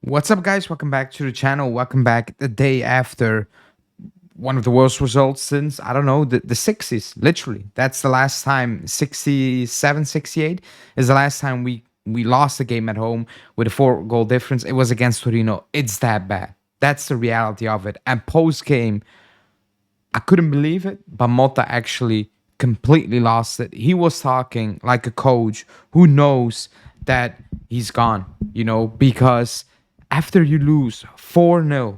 What's up, guys? Welcome back to the channel. Welcome back the day after one of the worst results since, I don't know, the 60s. Literally. That's the last time. 67, 68 is the last time we lost a game at home with a 4-goal difference. It was against Torino. It's that bad. That's the reality of it. And post-game, I couldn't believe it, but Motta actually completely lost it. He was talking like a coach who knows that he's gone, because after you lose 4-0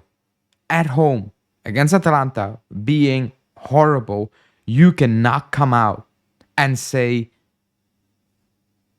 at home against Atalanta, being horrible, you cannot come out and say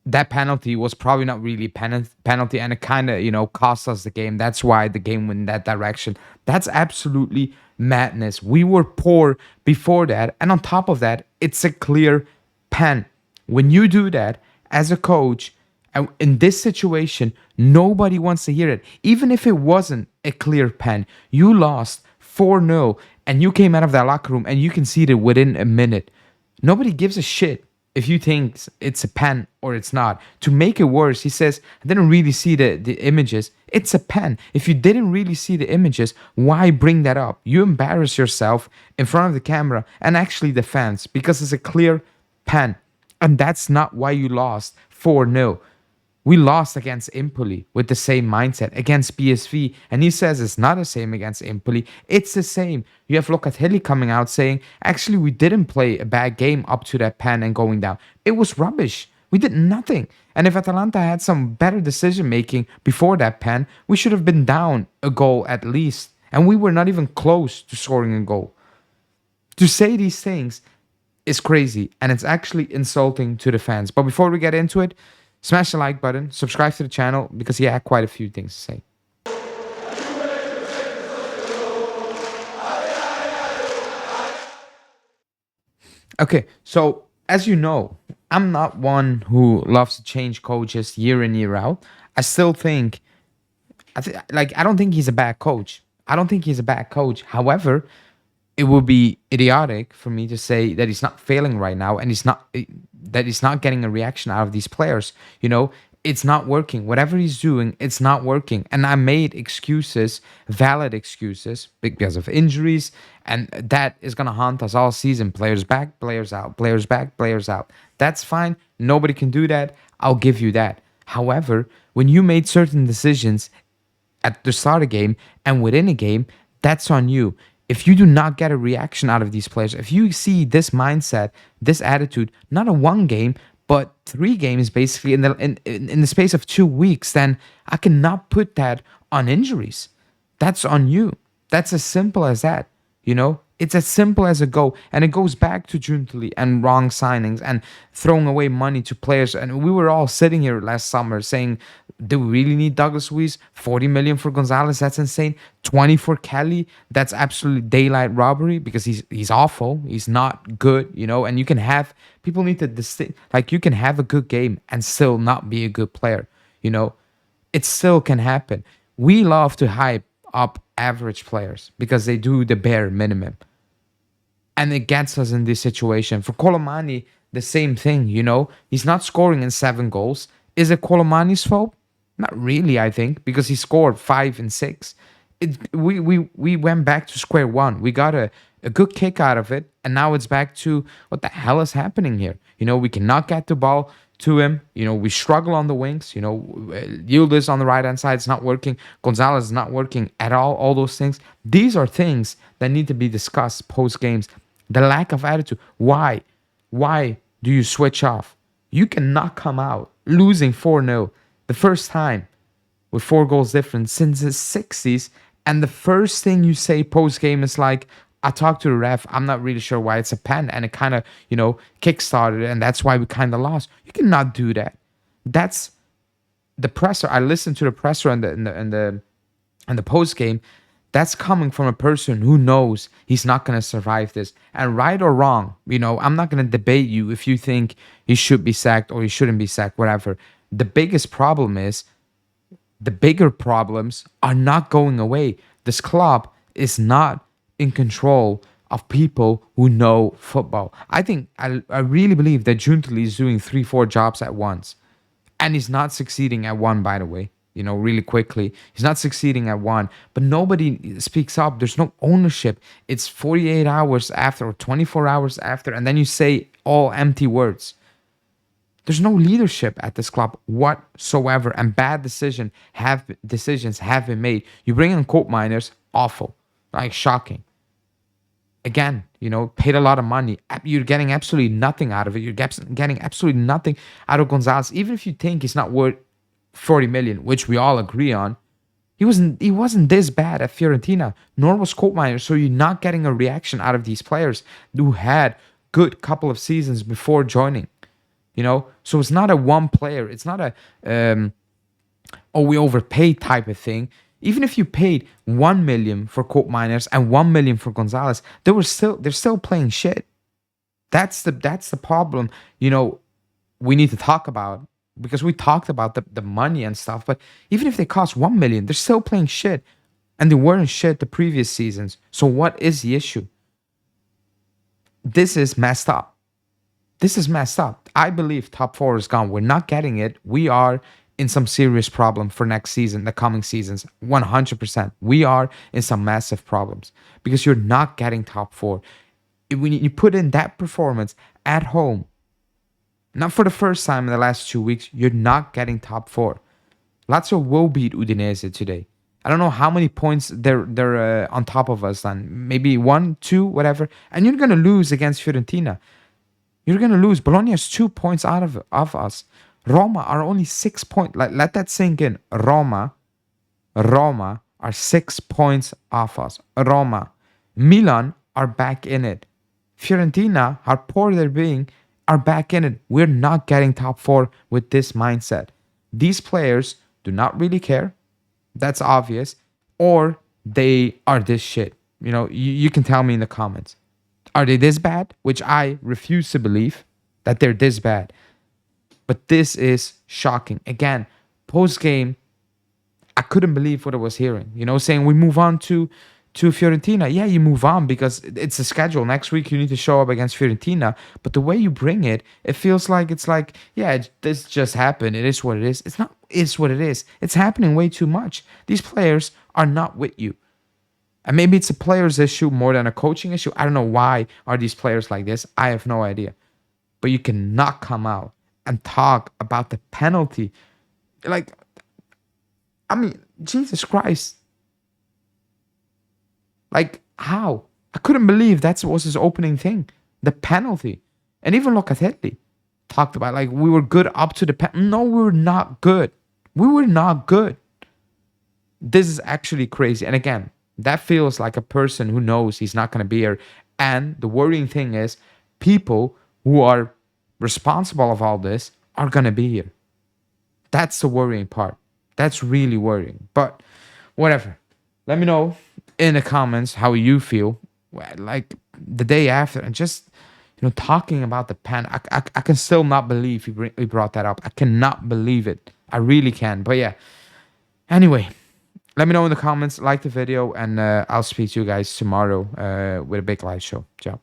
that penalty was probably not really penalty and it kind of, cost us the game. That's why the game went in that direction. That's absolutely madness. We were poor before that. And on top of that, it's a clear pen. When you do that as a coach, and in this situation, nobody wants to hear it. Even if it wasn't a clear pen, you lost 4-0 and you came out of that locker room and you conceded within a minute. Nobody gives a shit if you think it's a pen or it's not. To make it worse, he says, I didn't really see the images. It's a pen. If you didn't really see the images, why bring that up? You embarrass yourself in front of the camera and actually the fans because it's a clear pen. And that's not why you lost 4-0. We lost against Empoli with the same mindset against PSV. And he says it's not the same against Empoli. It's the same. You have Locatelli coming out saying, actually, we didn't play a bad game up to that pen and going down. It was rubbish. We did nothing. And if Atalanta had some better decision making before that pen, we should have been down a goal at least. And we were not even close to scoring a goal. To say these things is crazy. And it's actually insulting to the fans. But before we get into it, smash the like button, subscribe to the channel because he had quite a few things to say. Okay, so as you know, I'm not one who loves to change coaches year in, year out. I still think, I don't think he's a bad coach. I don't think he's a bad coach. However, it would be idiotic for me to say that he's not failing right now and that he's not getting a reaction out of these players. It's not working. Whatever he's doing, it's not working. And I made excuses, valid excuses, because of injuries, and that is gonna haunt us all season. Players back, players out, players back, players out. That's fine. Nobody can do that. I'll give you that. However, when you made certain decisions at the start of a game and within a game, that's on you. If you do not get a reaction out of these players, if you see this mindset, this attitude, not in one game, but 3 games basically in the space of 2 weeks, then I cannot put that on injuries. That's on you. That's as simple as that. It's as simple as a go. And it goes back to Giuntoli and wrong signings and throwing away money to players. And we were all sitting here last summer saying, do we really need Douglas Luiz? 40 million for Gonzalez? That's insane. 20 for Kelly? That's absolutely daylight robbery because he's awful. He's not good, and you can have, people need to distinct, like you can have a good game and still not be a good player, It still can happen. We love to hype up average players because they do the bare minimum. And it gets us in this situation. For Colomani, the same thing, He's not scoring in 7 goals. Is it Colomani's fault? Not really, I think, because he scored 5 and 6. We went back to square one. We got a good kick out of it, and now it's back to what the hell is happening here? We cannot get the ball to him. We struggle on the wings. Yildiz on the right-hand side is not working. Gonzalez is not working at all those things. These are things that need to be discussed post-games. The lack of attitude. Why? Why do you switch off? You cannot come out losing 4-0 the first time with 4 goals difference since the 60s. And the first thing you say post-game is like, I talked to the ref. I'm not really sure why it's a pen. And it kind of, kick-started. And that's why we kind of lost. You cannot do that. That's the presser. I listened to the presser and the post-game. That's coming from a person who knows he's not going to survive this. And right or wrong, I'm not going to debate you if you think he should be sacked or he shouldn't be sacked, whatever. The biggest problem is the bigger problems are not going away. This club is not in control of people who know football. I really believe that Giuntoli is doing 3-4 jobs at once. And he's not succeeding at one, by the way. really quickly. He's not succeeding at one, but nobody speaks up. There's no ownership. It's 48 hours after or 24 hours after, and then you say all empty words. There's no leadership at this club whatsoever, and bad decisions have been made. You bring in coal miners, awful, like shocking. Again, paid a lot of money. You're getting absolutely nothing out of it. You're getting absolutely nothing out of Gonzalez. Even if you think he's not worth 40 million, which we all agree on, he wasn't this bad at Fiorentina, nor was Koopmeiners. So you're not getting a reaction out of these players who had good couple of seasons before joining. So it's not a one player. It's not a we overpaid type of thing. Even if you paid 1 million for Koopmeiners and 1 million for Gonzalez, they're still playing shit. That's the problem. We need to talk about, because we talked about the money and stuff. But even if they cost 1 million, they're still playing shit, and they weren't shit the previous seasons. So what is the issue? This is messed up. I believe top four is gone. We're not getting it. We are in some serious problem for next season, the coming seasons. 100%. We are in some massive problems because you're not getting top four. When you put in that performance at home, not for the first time in the last 2 weeks, you're not getting top four. Lazio will beat Udinese today. I don't know how many points they're on top of us then. Maybe 1, 2, whatever. And you're going to lose against Fiorentina. You're going to lose. Bologna is 2 points out of us. Roma are only 6 points. Let that sink in. Roma are 6 points off us. Roma. Milan are back in it. Fiorentina, how poor they're being, are back in it. We're not getting top four with this mindset. These players do not really care. That's obvious. Or they are this shit. You can tell me in the comments. Are they this bad? Which I refuse to believe that they're this bad. But this is shocking. Again, post-game, I couldn't believe what I was hearing. Saying we move on to Fiorentina. Yeah, you move on because it's a schedule. Next week, you need to show up against Fiorentina. But the way you bring it, it feels like this just happened. It is what it is. It's not, it's what it is. It's happening way too much. These players are not with you. And maybe it's a player's issue more than a coaching issue. I don't know why are these players like this. I have no idea. But you cannot come out and talk about the penalty. Jesus Christ. How? I couldn't believe that was his opening thing. The penalty. And even Locatelli talked about, we were good up to the penalty. No, we were not good. We were not good. This is actually crazy. And again, that feels like a person who knows he's not going to be here. And the worrying thing is, people who are responsible of all this are going to be here. That's the worrying part. That's really worrying. But whatever. Let me know in the comments how you feel the day after. And just, talking about the pen. I can still not believe he brought that up. I cannot believe it. I really can. But yeah. Anyway, let me know in the comments. Like the video. And I'll speak to you guys tomorrow with a big live show. Ciao.